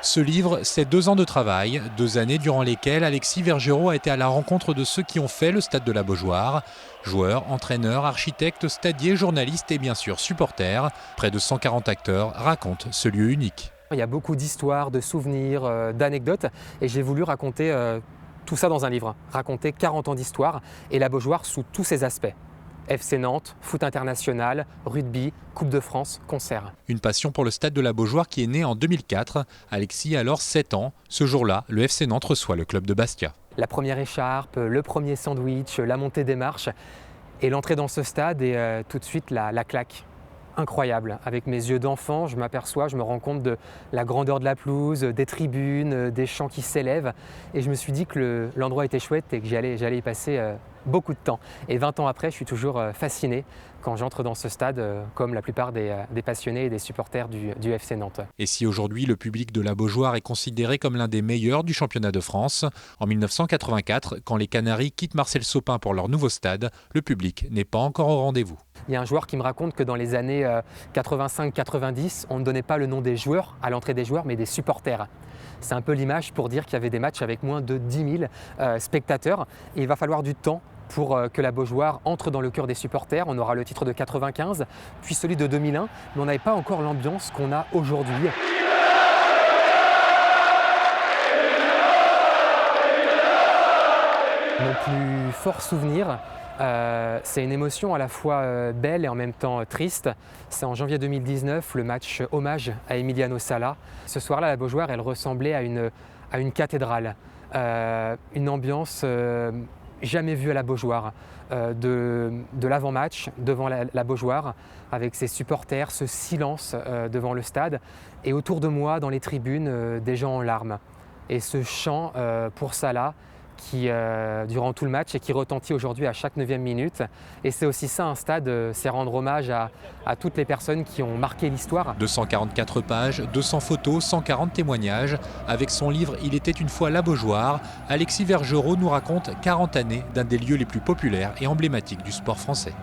Ce livre, c'est 2 ans de travail, 2 années durant lesquelles Alexis Vergerot a été à la rencontre de ceux qui ont fait le stade de la Beaujoire. Joueurs, entraîneurs, architectes, stadiers, journalistes et bien sûr supporters. Près de 140 acteurs racontent ce lieu unique. Il y a beaucoup d'histoires, de souvenirs, d'anecdotes et j'ai voulu raconter tout ça dans un livre. Raconter 40 ans d'histoire et la Beaujoire sous tous ses aspects. FC Nantes, foot international, rugby, Coupe de France, concert. Une passion pour le stade de la Beaujoire qui est née en 2004. Alexis a alors 7 ans. Ce jour-là, le FC Nantes reçoit le club de Bastia. La première écharpe, le premier sandwich, la montée des marches et l'entrée dans ce stade et tout de suite la claque. Incroyable. Avec mes yeux d'enfant, je me rends compte de la grandeur de la pelouse, des tribunes, des chants qui s'élèvent. Et je me suis dit que l'endroit était chouette et que j'allais y passer beaucoup de temps. Et 20 ans après, je suis toujours fasciné quand j'entre dans ce stade, comme la plupart des passionnés et des supporters du FC Nantes. Et si aujourd'hui le public de la Beaujoire est considéré comme l'un des meilleurs du championnat de France, en 1984, quand les Canaries quittent Marcel Sopin pour leur nouveau stade, le public n'est pas encore au rendez-vous. Il y a un joueur qui me raconte que dans les années 85-90, on ne donnait pas le nom des joueurs à l'entrée des joueurs, mais des supporters. C'est un peu l'image pour dire qu'il y avait des matchs avec moins de 10 000 spectateurs. Et il va falloir du temps pour que la Beaujoire entre dans le cœur des supporters. On aura le titre de 95, puis celui de 2001, mais on n'avait pas encore l'ambiance qu'on a aujourd'hui. Mon plus fort souvenir, c'est une émotion à la fois belle et en même temps triste. C'est en janvier 2019, le match hommage à Emiliano Sala. Ce soir-là, la Beaujoire, elle ressemblait à une cathédrale. Une ambiance jamais vue à la Beaujoire. De l'avant-match devant la Beaujoire, avec ses supporters, ce silence devant le stade. Et autour de moi, dans les tribunes, des gens en larmes. Et ce chant pour Sala, qui durant tout le match et qui retentit aujourd'hui à chaque 9e minute. Et c'est aussi ça un stade, c'est rendre hommage à toutes les personnes qui ont marqué l'histoire. 244 pages, 200 photos, 140 témoignages. Avec son livre « Il était une fois la Beaujoire », Alexis Vergerot nous raconte 40 années d'un des lieux les plus populaires et emblématiques du sport français.